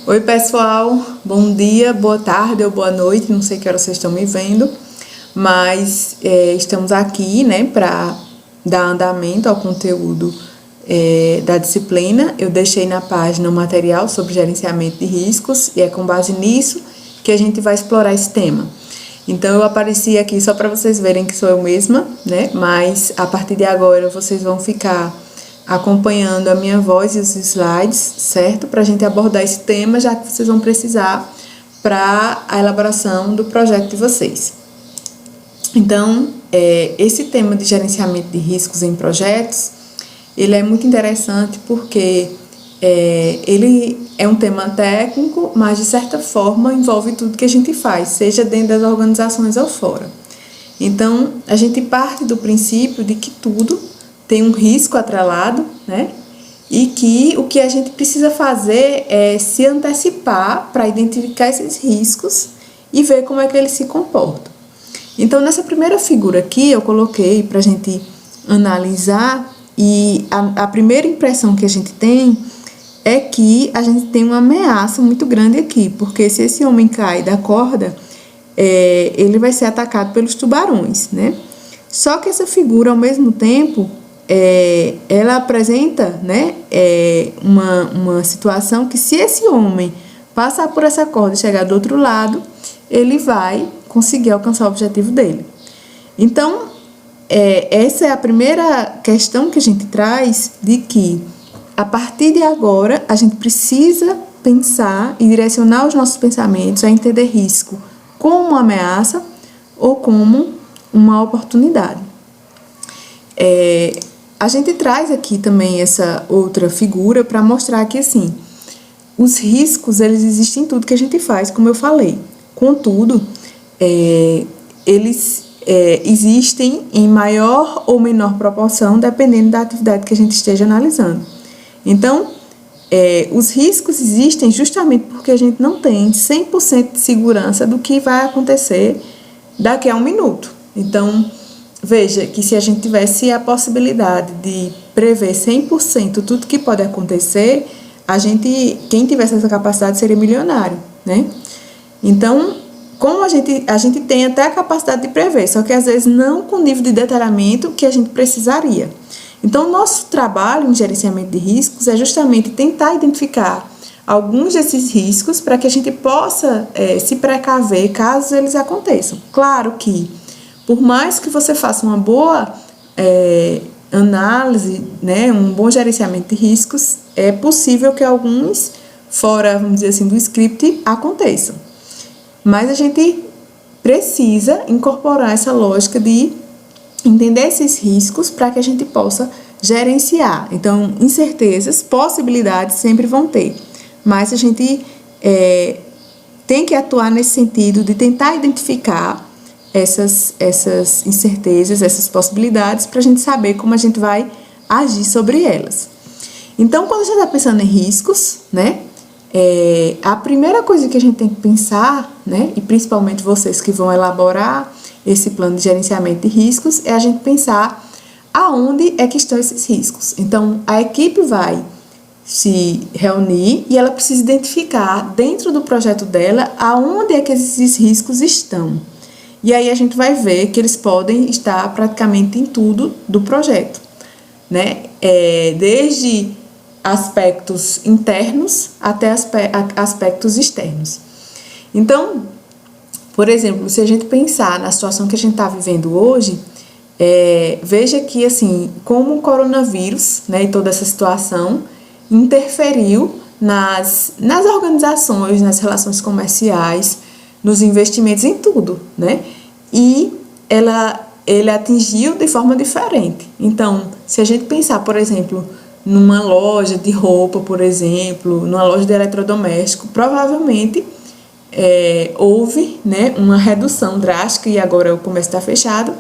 Oi pessoal, bom dia, boa tarde ou boa noite, não sei que hora vocês estão me vendo, mas estamos aqui, né, para dar andamento ao conteúdo da disciplina. Eu deixei na página um material sobre gerenciamento de riscos e é com base nisso que a gente vai explorar esse tema. Então eu apareci aqui só para vocês verem que sou eu mesma, né, mas a partir de agora vocês vão ficar acompanhando a minha voz e os slides, certo? Para a gente abordar esse tema, já que vocês vão precisar para a elaboração do projeto de vocês. Então, esse tema de gerenciamento de riscos em projetos, ele é muito interessante porque ele é um tema técnico, mas de certa forma envolve tudo que a gente faz, seja dentro das organizações ou fora. Então, a gente parte do princípio de que tudo tem um risco atrelado, né? E que o que a gente precisa fazer é se antecipar para identificar esses riscos e ver como é que eles se comportam. Então, nessa primeira figura aqui, eu coloquei para a gente analisar, e a primeira impressão que a gente tem é que a gente tem uma ameaça muito grande aqui, porque se esse homem cai da corda, ele vai ser atacado pelos tubarões, né? Só que essa figura, ao mesmo tempo, ela apresenta, né, uma situação que, se esse homem passar por essa corda e chegar do outro lado, ele vai conseguir alcançar o objetivo dele. Então, essa é a primeira questão que a gente traz, de que a partir de agora a gente precisa pensar e direcionar os nossos pensamentos a entender risco como uma ameaça ou como uma oportunidade. A gente traz aqui também essa outra figura para mostrar que, assim, os riscos, eles existem em tudo que a gente faz, como eu falei. Contudo, eles existem em maior ou menor proporção, dependendo da atividade que a gente esteja analisando. Então, os riscos existem justamente porque a gente não tem 100% de segurança do que vai acontecer daqui a um minuto. Então, veja que se a gente tivesse a possibilidade de prever 100% tudo que pode acontecer, quem tivesse essa capacidade seria milionário, né? Então, como a gente tem até a capacidade de prever, só que às vezes não com o nível de detalhamento que a gente precisaria. Então, o nosso trabalho em gerenciamento de riscos é justamente tentar identificar alguns desses riscos para que a gente possa se precaver caso eles aconteçam. Claro que, por mais que você faça uma boa análise, né, um bom gerenciamento de riscos, é possível que alguns, fora, vamos dizer assim, do script, aconteçam. Mas a gente precisa incorporar essa lógica de entender esses riscos para que a gente possa gerenciar. Então, incertezas, possibilidades sempre vão ter, mas a gente tem que atuar nesse sentido de tentar identificar essas incertezas, essas possibilidades, para a gente saber como a gente vai agir sobre elas. Então, quando a gente está pensando em riscos, né, a primeira coisa que a gente tem que pensar, né, e principalmente vocês que vão elaborar esse plano de gerenciamento de riscos, é a gente pensar aonde é que estão esses riscos. Então, a equipe vai se reunir e ela precisa identificar dentro do projeto dela aonde é que esses riscos estão. E aí a gente vai ver que eles podem estar praticamente em tudo do projeto, né? Desde aspectos internos até aspectos externos. Então, por exemplo, se a gente pensar na situação que a gente está vivendo hoje, veja que, assim, como o coronavírus, né, e toda essa situação interferiu nas organizações, nas relações comerciais, nos investimentos, em tudo, né? E ele atingiu de forma diferente. Então, se a gente pensar, por exemplo, numa loja de roupa, por exemplo, numa loja de eletrodoméstico, provavelmente houve, né, uma redução drástica e agora o comércio está fechado.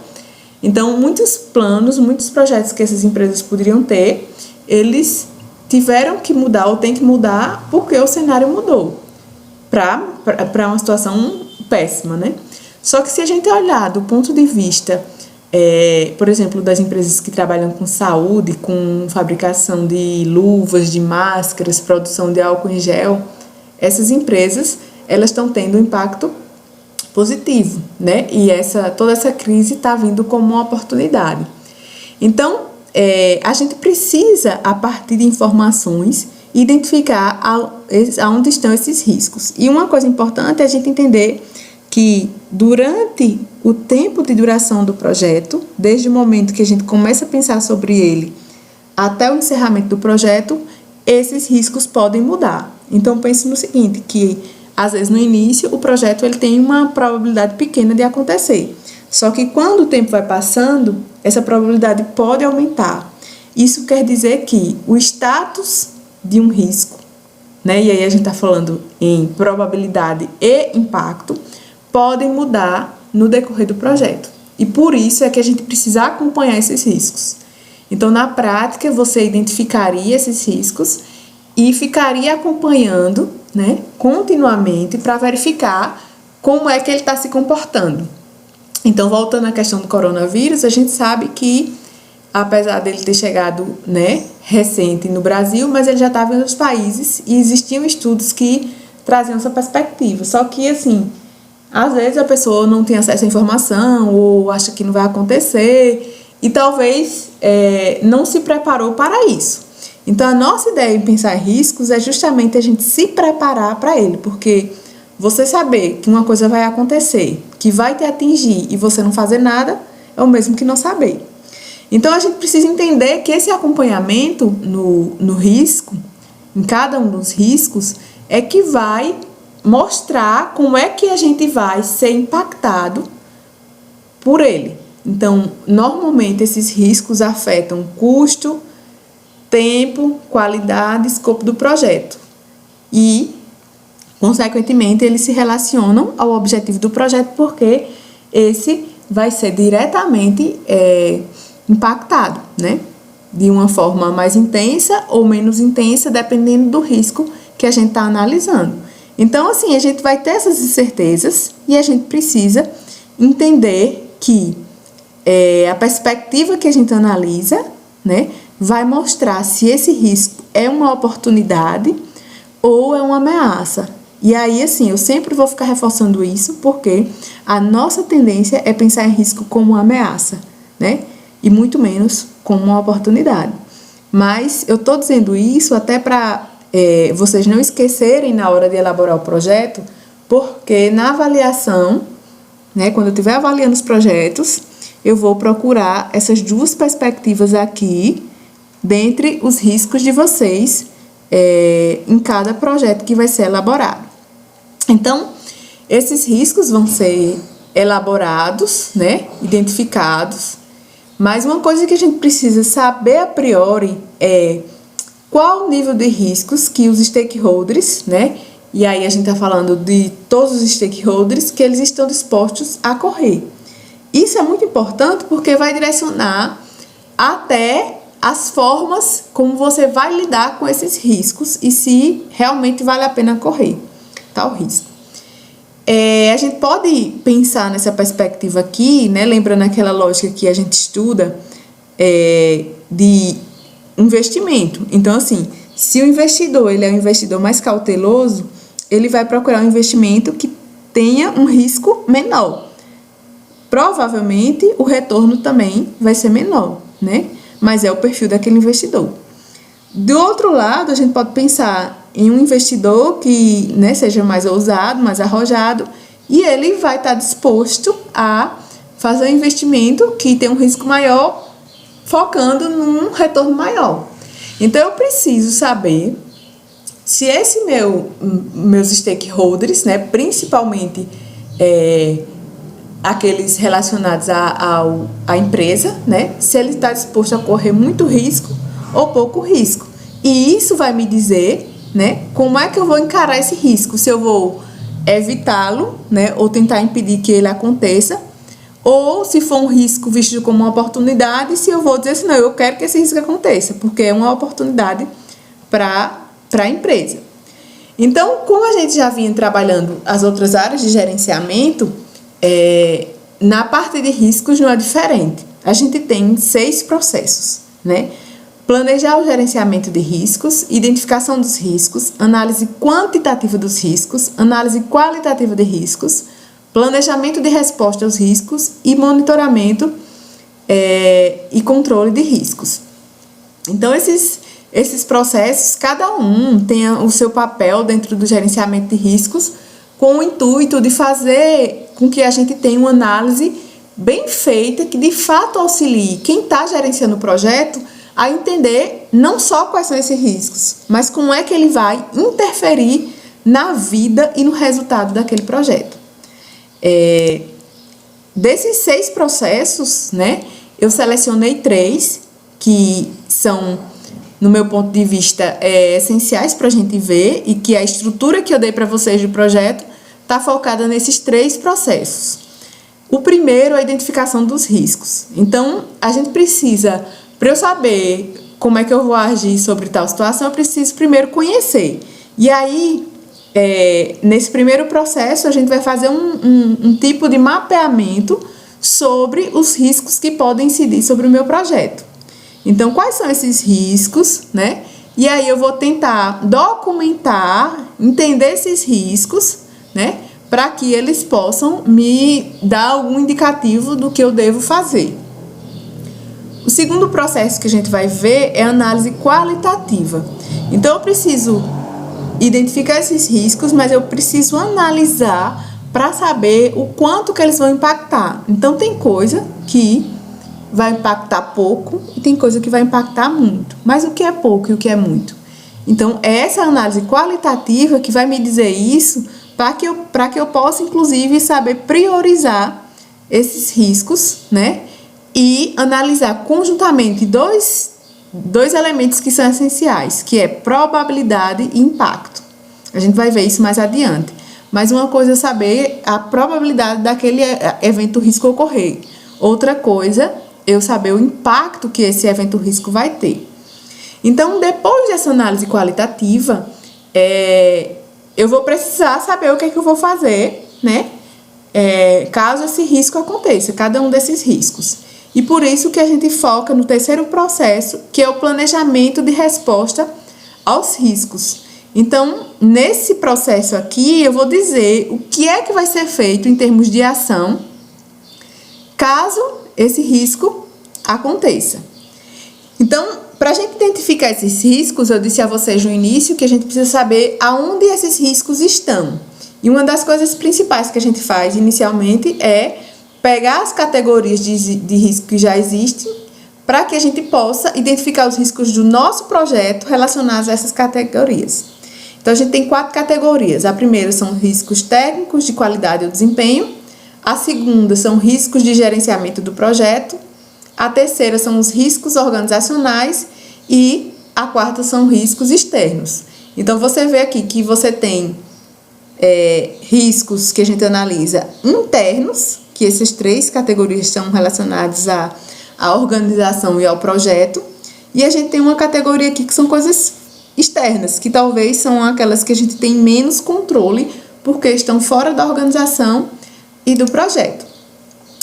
Então, muitos planos, muitos projetos que essas empresas poderiam ter, eles tiveram que mudar ou têm que mudar porque o cenário mudou para uma situação péssima, né? Só que se a gente olhar do ponto de vista, por exemplo, das empresas que trabalham com saúde, com fabricação de luvas, de máscaras, produção de álcool em gel, essas empresas elas estão tendo um impacto positivo, né? E toda essa crise está vindo como uma oportunidade. Então, a gente precisa, a partir de informações, identificar aonde estão esses riscos. E uma coisa importante é a gente entender que durante o tempo de duração do projeto, desde o momento que a gente começa a pensar sobre ele até o encerramento do projeto, esses riscos podem mudar. Então, pense no seguinte, que às vezes no início o projeto ele tem uma probabilidade pequena de acontecer. Só que quando o tempo vai passando, essa probabilidade pode aumentar. Isso quer dizer que o status de um risco, né, e aí a gente está falando em probabilidade e impacto, podem mudar no decorrer do projeto. E por isso é que a gente precisa acompanhar esses riscos. Então, na prática, você identificaria esses riscos e ficaria acompanhando, né, continuamente para verificar como é que ele está se comportando. Então, voltando à questão do coronavírus, a gente sabe que, apesar dele ter chegado, né, recente no Brasil, mas ele já estava em outros países e existiam estudos que traziam essa perspectiva. Só que, assim, às vezes a pessoa não tem acesso à informação ou acha que não vai acontecer e talvez não se preparou para isso. Então, a nossa ideia em pensar em riscos é justamente a gente se preparar para ele, porque você saber que uma coisa vai acontecer, que vai te atingir e você não fazer nada, é o mesmo que não saber. Então, a gente precisa entender que esse acompanhamento no risco, em cada um dos riscos, é que vai mostrar como é que a gente vai ser impactado por ele. Então, normalmente, esses riscos afetam custo, tempo, qualidade, escopo do projeto. E, consequentemente, eles se relacionam ao objetivo do projeto, porque esse vai ser diretamente impactado, né? De uma forma mais intensa ou menos intensa, dependendo do risco que a gente está analisando. Então, assim, a gente vai ter essas incertezas e a gente precisa entender que a perspectiva que a gente analisa, né, vai mostrar se esse risco é uma oportunidade ou é uma ameaça. E aí, assim, eu sempre vou ficar reforçando isso, porque a nossa tendência é pensar em risco como uma ameaça, né? E muito menos como uma oportunidade. Mas eu estou dizendo isso até para vocês não esquecerem na hora de elaborar o projeto, porque na avaliação, né, quando eu estiver avaliando os projetos, eu vou procurar essas duas perspectivas aqui, dentre os riscos de vocês em cada projeto que vai ser elaborado. Então, esses riscos vão ser elaborados, né, identificados, mas uma coisa que a gente precisa saber a priori é qual o nível de riscos que os stakeholders, né, e aí a gente está falando de todos os stakeholders, que eles estão dispostos a correr. Isso é muito importante porque vai direcionar até as formas como você vai lidar com esses riscos e se realmente vale a pena correr tal risco. A gente pode pensar nessa perspectiva aqui, né, lembrando aquela lógica que a gente estuda de investimento. Então, assim, se o investidor ele é um investidor mais cauteloso, ele vai procurar um investimento que tenha um risco menor. Provavelmente, o retorno também vai ser menor, né? Mas é o perfil daquele investidor. Do outro lado, a gente pode pensar em um investidor que, né, seja mais ousado, mais arrojado, e ele vai estar disposto a fazer um investimento que tem um risco maior, focando num retorno maior. Então, eu preciso saber se meus stakeholders, né, principalmente aqueles relacionados à empresa, né, se ele está disposto a correr muito risco ou pouco risco. E isso vai me dizer, né, como é que eu vou encarar esse risco, se eu vou evitá-lo, né, ou tentar impedir que ele aconteça, ou se for um risco visto como uma oportunidade, se eu vou dizer assim, não, eu quero que esse risco aconteça, porque é uma oportunidade para a empresa. Então, como a gente já vinha trabalhando as outras áreas de gerenciamento, na parte de riscos não é diferente. A gente tem 6 processos, né? planejar o gerenciamento de riscos, identificação dos riscos, análise quantitativa dos riscos, análise qualitativa de riscos, planejamento de resposta aos riscos e monitoramento e controle de riscos. Então, esses processos, cada um tem o seu papel dentro do gerenciamento de riscos, com o intuito de fazer com que a gente tenha uma análise bem feita, que de fato auxilie quem está gerenciando o projeto a entender não só quais são esses riscos, mas como é que ele vai interferir na vida e no resultado daquele projeto. Desses 6 processos, né, eu selecionei 3 que são, no meu ponto de vista, essenciais para a gente ver, e que a estrutura que eu dei para vocês do projeto está focada nesses 3 processos. O primeiro é a identificação dos riscos. Então, a gente precisa, para eu saber como é que eu vou agir sobre tal situação, eu preciso primeiro conhecer. E aí, nesse primeiro processo, a gente vai fazer um tipo de mapeamento sobre os riscos que podem incidir sobre o meu projeto. Então, quais são esses riscos, né? E aí eu vou tentar documentar, entender esses riscos, né? Para que eles possam me dar algum indicativo do que eu devo fazer. O segundo processo que a gente vai ver é a análise qualitativa. Então, eu preciso identificar esses riscos, mas eu preciso analisar para saber o quanto que eles vão impactar. Então, tem coisa que vai impactar pouco e tem coisa que vai impactar muito. Mas o que é pouco e o que é muito? Então, é essa análise qualitativa que vai me dizer isso para que eu possa, inclusive, saber priorizar esses riscos, né? E analisar conjuntamente dois elementos que são essenciais, que é probabilidade e impacto. A gente vai ver isso mais adiante. Mas uma coisa é saber a probabilidade daquele evento risco ocorrer. Outra coisa eu saber o impacto que esse evento risco vai ter. Então, depois dessa análise qualitativa, eu vou precisar saber o que é que eu vou fazer, né? Caso esse risco aconteça, cada um desses riscos. E por isso que a gente foca no terceiro processo, que é o planejamento de resposta aos riscos. Então, nesse processo aqui, eu vou dizer o que é que vai ser feito em termos de ação, caso esse risco aconteça. Então, para a gente identificar esses riscos, eu disse a vocês no início que a gente precisa saber aonde esses riscos estão. E uma das coisas principais que a gente faz inicialmente é pegar as categorias de risco que já existem para que a gente possa identificar os riscos do nosso projeto relacionados a essas categorias. Então, a gente tem 4 categorias. A primeira são riscos técnicos de qualidade ou desempenho. A segunda são riscos de gerenciamento do projeto. A terceira são os riscos organizacionais. E a quarta são riscos externos. Então, você vê aqui que você tem riscos que a gente analisa internos, que essas 3 categorias estão relacionadas à organização e ao projeto. E a gente tem uma categoria aqui que são coisas externas, que talvez são aquelas que a gente tem menos controle, porque estão fora da organização e do projeto.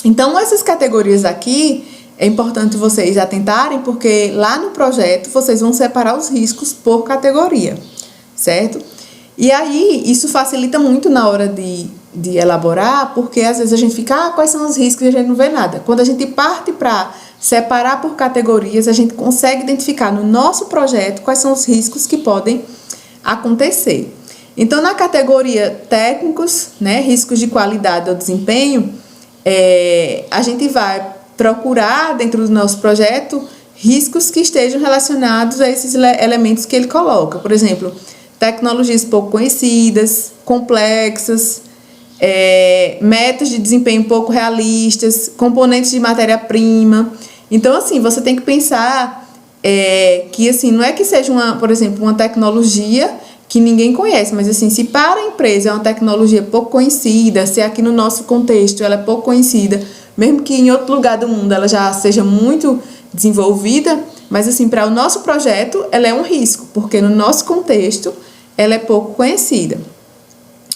Então, essas categorias aqui, é importante vocês atentarem, porque lá no projeto vocês vão separar os riscos por categoria, certo? E aí, isso facilita muito na hora de elaborar, porque às vezes a gente fica, quais são os riscos e a gente não vê nada. Quando a gente parte para separar por categorias, a gente consegue identificar no nosso projeto quais são os riscos que podem acontecer. Então, na categoria técnicos, né, riscos de qualidade ou desempenho, a gente vai procurar dentro do nosso projeto riscos que estejam relacionados a esses elementos que ele coloca. Por exemplo, tecnologias pouco conhecidas, complexas, metas de desempenho pouco realistas, componentes de matéria-prima. Então, assim, você tem que pensar que, assim, não é que seja, por exemplo, uma tecnologia que ninguém conhece, mas, assim, se para a empresa é uma tecnologia pouco conhecida, se aqui no nosso contexto ela é pouco conhecida, mesmo que em outro lugar do mundo ela já seja muito desenvolvida, mas, assim, para o nosso projeto ela é um risco, porque no nosso contexto ela é pouco conhecida.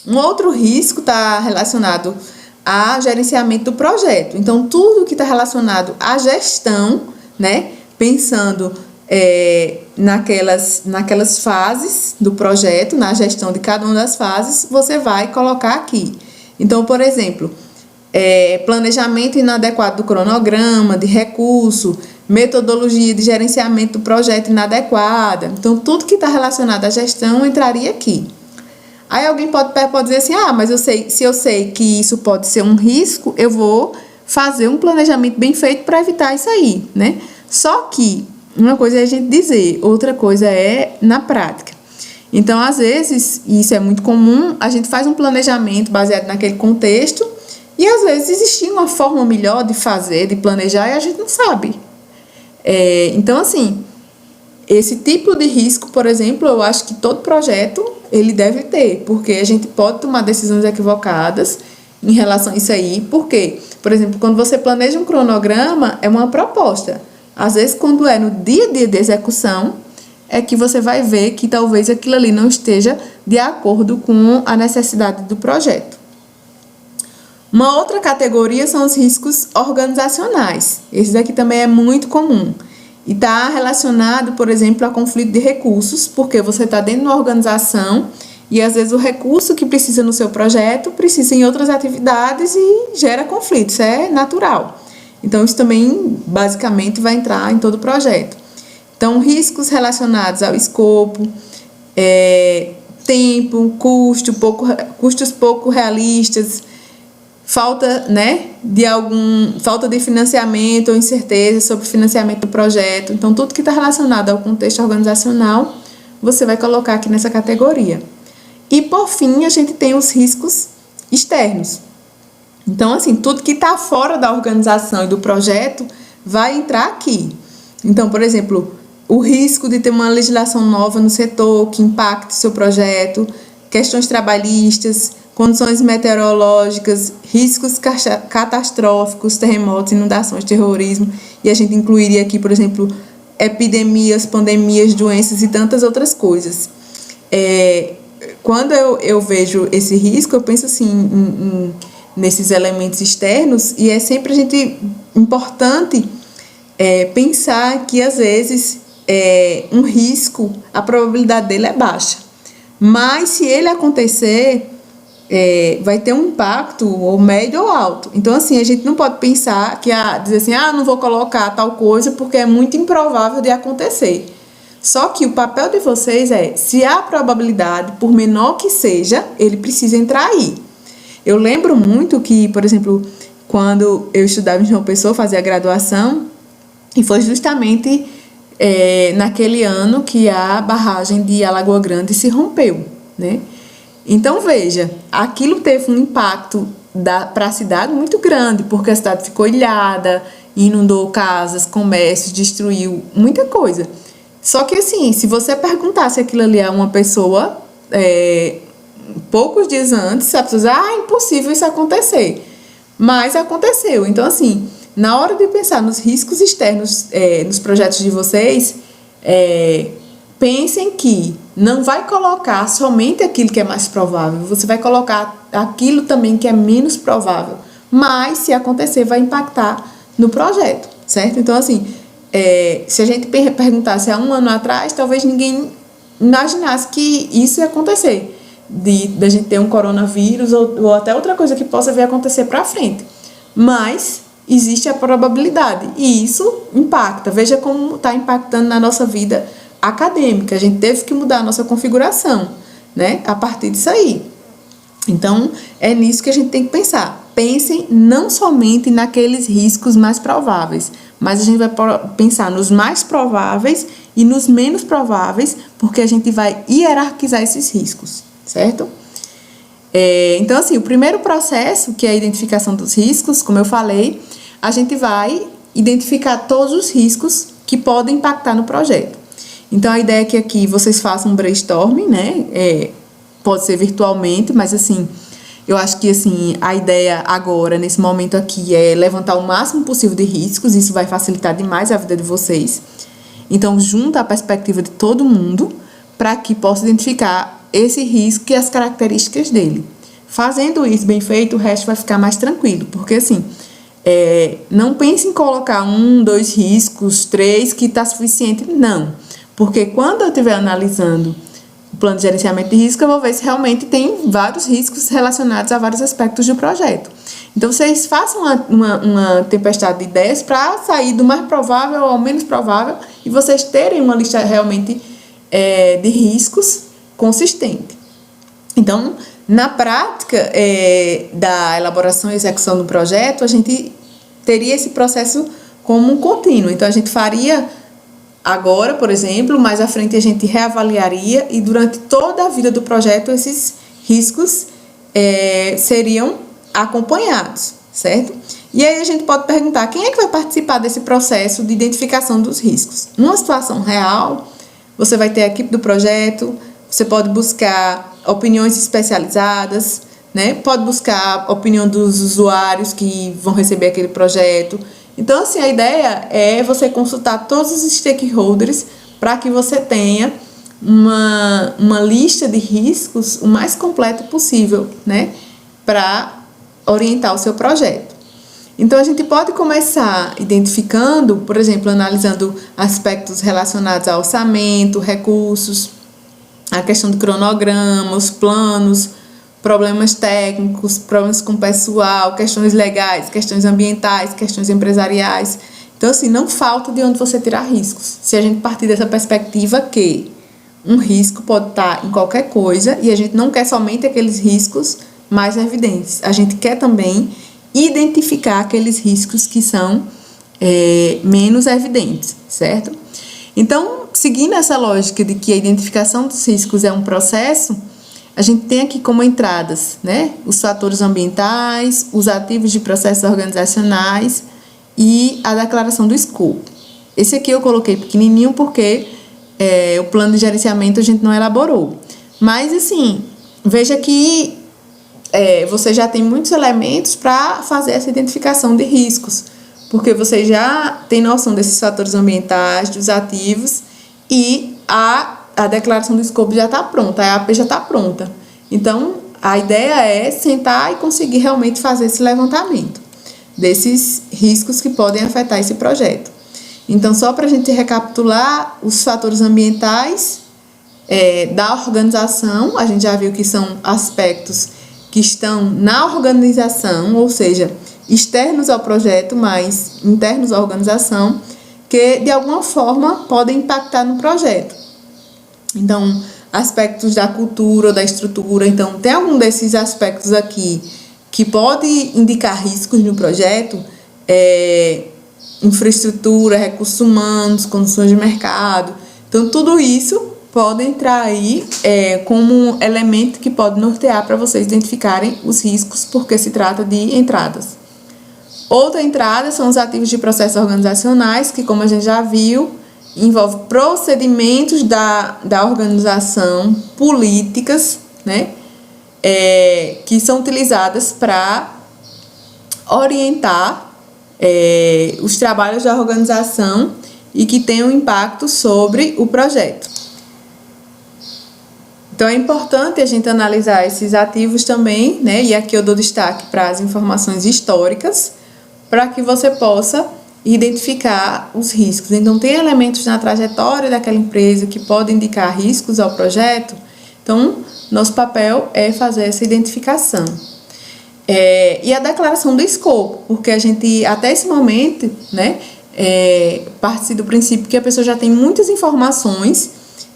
Um outro risco está relacionado a gerenciamento do projeto. Então, tudo que está relacionado à gestão, né, pensando naquelas fases do projeto, na gestão de cada uma das fases, você vai colocar aqui. Então, por exemplo, planejamento inadequado do cronograma, de recurso, metodologia de gerenciamento do projeto inadequada. Então, tudo que está relacionado à gestão entraria aqui. Aí alguém pode dizer assim, mas se eu sei que isso pode ser um risco, eu vou fazer um planejamento bem feito para evitar isso aí, né? Só que uma coisa é a gente dizer, outra coisa é na prática. Então, às vezes, e isso é muito comum, a gente faz um planejamento baseado naquele contexto e às vezes existia uma forma melhor de fazer, de planejar, e a gente não sabe. Então, assim, esse tipo de risco, por exemplo, eu acho que todo projeto ele deve ter, porque a gente pode tomar decisões equivocadas em relação a isso aí. Por quê? Por exemplo, quando você planeja um cronograma, é uma proposta. Às vezes, quando é no dia a dia de execução, é que você vai ver que talvez aquilo ali não esteja de acordo com a necessidade do projeto. Uma outra categoria são os riscos organizacionais. Esse daqui também é muito comum. E está relacionado, por exemplo, a conflito de recursos, porque você está dentro de uma organização e às vezes o recurso que precisa no seu projeto precisa em outras atividades e gera conflito. Isso é natural. Então, isso também, basicamente, vai entrar em todo o projeto. Então, riscos relacionados ao escopo, tempo, custos pouco realistas, falta de financiamento ou incerteza sobre o financiamento do projeto. Então, tudo que está relacionado ao contexto organizacional, você vai colocar aqui nessa categoria. E, por fim, a gente tem os riscos externos. Então, assim, tudo que está fora da organização e do projeto vai entrar aqui. Então, por exemplo, o risco de ter uma legislação nova no setor que impacte o seu projeto, questões trabalhistas, condições meteorológicas, riscos catastróficos, terremotos, inundações, terrorismo. E a gente incluiria aqui, por exemplo, epidemias, pandemias, doenças e tantas outras coisas. Quando eu vejo esse risco, eu penso assim nesses elementos externos, e é sempre importante pensar que às vezes um risco, a probabilidade dele é baixa, mas se ele acontecer, vai ter um impacto ou médio ou alto. Então, assim, a gente não pode pensar dizer assim, não vou colocar tal coisa porque é muito improvável de acontecer. Só que o papel de vocês se há probabilidade, por menor que seja, ele precisa entrar aí. Eu lembro muito que, por exemplo, quando eu estudava em João Pessoa, fazia a graduação, e foi justamente naquele ano que a barragem de Alagoa Grande se rompeu, né? Então, veja, aquilo teve um impacto para a cidade muito grande, porque a cidade ficou ilhada, inundou casas, comércios, destruiu muita coisa. Só que, assim, se você perguntasse aquilo ali a uma pessoa, poucos dias antes, a pessoa diz, impossível isso acontecer. Mas aconteceu. Então, assim, na hora de pensar nos riscos externos nos projetos de vocês, pensem que não vai colocar somente aquilo que é mais provável, você vai colocar aquilo também que é menos provável, mas se acontecer vai impactar no projeto, certo? Então, assim, se a gente perguntasse há um ano atrás, talvez ninguém imaginasse que isso ia acontecer, da gente ter um coronavírus ou até outra coisa que possa vir a acontecer para frente, mas existe a probabilidade e isso impacta. Veja como está impactando na nossa vida acadêmica. A gente teve que mudar a nossa configuração, né, a partir disso aí. Então, é nisso que a gente tem que pensar. Pensem não somente naqueles riscos mais prováveis, mas a gente vai pensar nos mais prováveis e nos menos prováveis, porque a gente vai hierarquizar esses riscos, certo? Então, assim, o primeiro processo, que é a identificação dos riscos, como eu falei, a gente vai identificar todos os riscos que podem impactar no projeto. Então, a ideia é que aqui vocês façam um brainstorming, né? Pode ser virtualmente, mas, assim, eu acho que, assim, a ideia agora, nesse momento aqui, é levantar o máximo possível de riscos. Isso vai facilitar demais a vida de vocês. Então, junta a perspectiva de todo mundo para que possa identificar esse risco e as características dele. Fazendo isso bem feito, o resto vai ficar mais tranquilo, porque, assim, Não pense em colocar 1, 2 riscos, 3, que está suficiente, não. Porque quando eu estiver analisando o plano de gerenciamento de risco, eu vou ver se realmente tem vários riscos relacionados a vários aspectos do projeto. Então, vocês façam uma tempestade de ideias para sair do mais provável ao menos provável e vocês terem uma lista realmente de riscos consistente. Então, na prática da elaboração e execução do projeto, a gente teria esse processo como um contínuo. Então, a gente faria agora, por exemplo, mais à frente a gente reavaliaria e durante toda a vida do projeto esses riscos seriam acompanhados, certo? E aí a gente pode perguntar, quem é que vai participar desse processo de identificação dos riscos? Numa situação real, você vai ter a equipe do projeto, você pode buscar opiniões especializadas, né? Pode buscar a opinião dos usuários que vão receber aquele projeto. Então, assim, a ideia é você consultar todos os stakeholders para que você tenha uma lista de riscos o mais completa possível, né? Para orientar o seu projeto. Então, a gente pode começar identificando, por exemplo, analisando aspectos relacionados a orçamento, recursos, a questão do cronograma, os planos, problemas técnicos, problemas com o pessoal, questões legais, questões ambientais, questões empresariais. Então, assim, não falta de onde você tirar riscos. Se a gente partir dessa perspectiva que um risco pode estar em qualquer coisa e a gente não quer somente aqueles riscos mais evidentes. A gente quer também identificar aqueles riscos que são menos evidentes, certo? Então, seguindo essa lógica de que a identificação dos riscos é um processo, a gente tem aqui como entradas, né, os fatores ambientais, os ativos de processos organizacionais e a declaração do escopo. Esse aqui eu coloquei pequenininho porque o plano de gerenciamento a gente não elaborou. Mas, assim, veja que você já tem muitos elementos para fazer essa identificação de riscos, porque você já tem noção desses fatores ambientais, dos ativos, e a declaração do escopo já está pronta, a EAP já está pronta. Então, a ideia é sentar e conseguir realmente fazer esse levantamento desses riscos que podem afetar esse projeto. Então, só para a gente recapitular, os fatores ambientais da organização, a gente já viu que são aspectos que estão na organização, ou seja, externos ao projeto, mas internos à organização, que de alguma forma podem impactar no projeto. Então, aspectos da cultura ou da estrutura. Então, tem algum desses aspectos aqui que pode indicar riscos no projeto, infraestrutura, recursos humanos, condições de mercado. Então, tudo isso pode entrar aí como elemento que pode nortear para vocês identificarem os riscos, porque se trata de entradas. Outra entrada são os ativos de processos organizacionais, que, como a gente já viu, envolve procedimentos da organização, políticas, né, que são utilizadas para orientar os trabalhos da organização e que têm um impacto sobre o projeto. Então, é importante a gente analisar esses ativos também, né? E aqui eu dou destaque para as informações históricas, para que você possa identificar os riscos. Então, tem elementos na trajetória daquela empresa que podem indicar riscos ao projeto. Então, nosso papel é fazer essa identificação. E a declaração do escopo, porque a gente, até esse momento, né, parte do princípio que a pessoa já tem muitas informações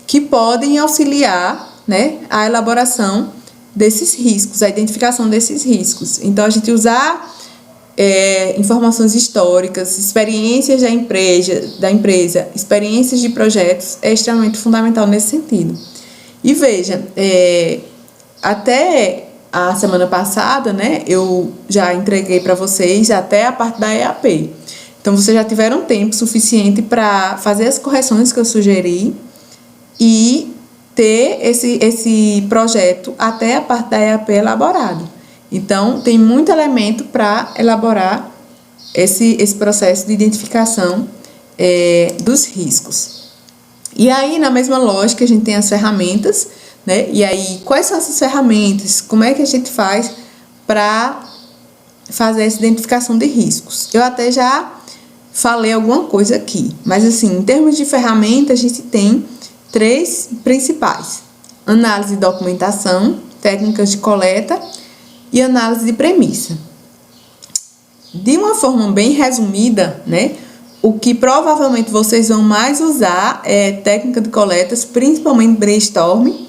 que podem auxiliar, né, a elaboração desses riscos, a identificação desses riscos. Então, a gente usar informações históricas, experiências da empresa, experiências de projetos é extremamente fundamental nesse sentido. E veja, até a semana passada, né, eu já entreguei para vocês até a parte da EAP. Então, vocês já tiveram tempo suficiente para fazer as correções que eu sugeri e ter esse projeto até a parte da EAP elaborado. Então, tem muito elemento para elaborar esse processo de identificação dos riscos. E aí, na mesma lógica, a gente tem as ferramentas, né? E aí, quais são essas ferramentas? Como é que a gente faz para fazer essa identificação de riscos. Eu até já falei alguma coisa aqui, mas assim, em termos de ferramentas, a gente tem 3 principais: análise de documentação, técnicas de coleta e análise de premissa. De uma forma bem resumida, né, o que provavelmente vocês vão mais usar é técnica de coletas, principalmente brainstorming,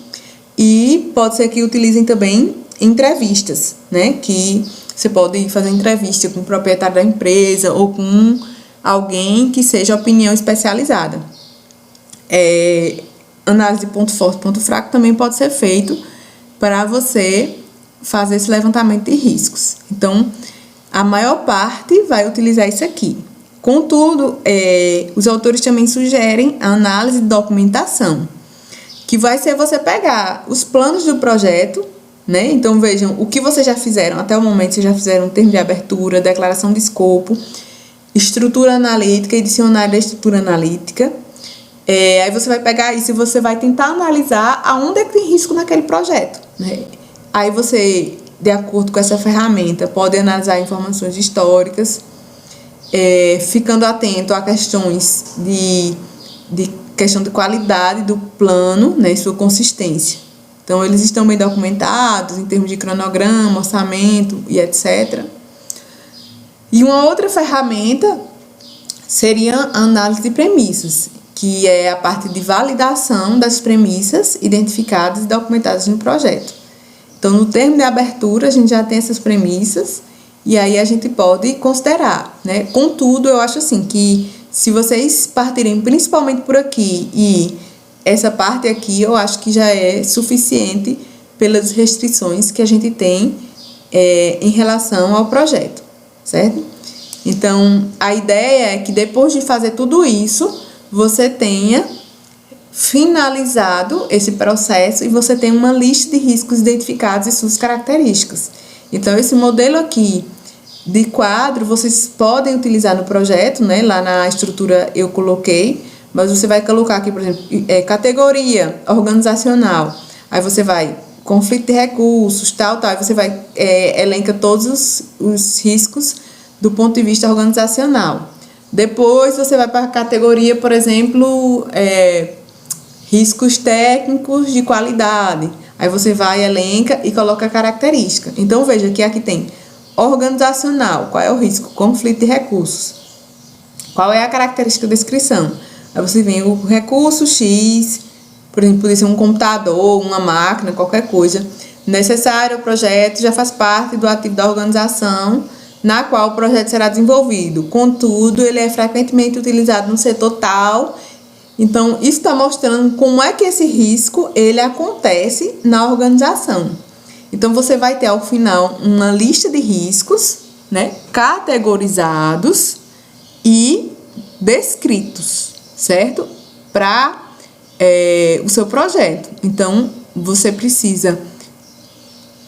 e pode ser que utilizem também entrevistas, né, que você pode fazer entrevista com o proprietário da empresa ou com alguém que seja opinião especializada. Análise de ponto forte e ponto fraco também pode ser feito para você fazer esse levantamento de riscos. Então, a maior parte vai utilizar isso aqui. Contudo, os autores também sugerem a análise de documentação, que vai ser você pegar os planos do projeto, né? Então, vejam o que vocês já fizeram. Até o momento, vocês já fizeram termo de abertura, declaração de escopo, estrutura analítica e dicionário da estrutura analítica. Aí você vai pegar isso e você vai tentar analisar aonde é que tem risco naquele projeto, né? Aí você, de acordo com essa ferramenta, pode analisar informações históricas, ficando atento a questões de questão de qualidade do plano, né, e sua consistência. Então, eles estão bem documentados em termos de cronograma, orçamento e etc. E uma outra ferramenta seria a análise de premissas, que é a parte de validação das premissas identificadas e documentadas no projeto. Então, no termo de abertura, a gente já tem essas premissas e aí a gente pode considerar, né? Contudo, eu acho assim que se vocês partirem principalmente por aqui e essa parte aqui, eu acho que já é suficiente pelas restrições que a gente tem em relação ao projeto, certo? Então, a ideia é que depois de fazer tudo isso, você tenha finalizado esse processo e você tem uma lista de riscos identificados e suas características. Então, esse modelo aqui de quadro, vocês podem utilizar no projeto, né? Lá na estrutura eu coloquei, mas você vai colocar aqui, por exemplo, categoria organizacional. Aí você vai, conflito de recursos, tal. Aí você vai, elenca todos os riscos do ponto de vista organizacional. Depois você vai para a categoria, por exemplo, riscos técnicos de qualidade. Aí você vai, elenca e coloca a característica. Então, veja que aqui tem organizacional. Qual é o risco? Conflito de recursos. Qual é a característica da descrição? Aí você vem o recurso X, por exemplo, pode ser um computador, uma máquina, qualquer coisa. Necessário ao projeto, já faz parte do ativo da organização na qual o projeto será desenvolvido. Contudo, ele é frequentemente utilizado no setor tal. Então, isso está mostrando como é que esse risco ele acontece na organização. Então, você vai ter ao final uma lista de riscos, né, categorizados e descritos, certo? Para o seu projeto. Então, você precisa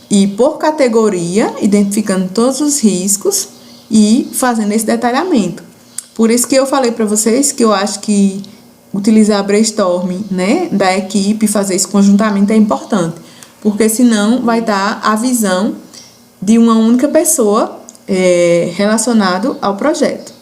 ir por categoria, identificando todos os riscos e fazendo esse detalhamento. Por isso que eu falei para vocês que eu acho que utilizar brainstorming, né, da equipe, fazer isso conjuntamente é importante, porque senão vai dar a visão de uma única pessoa relacionado ao projeto.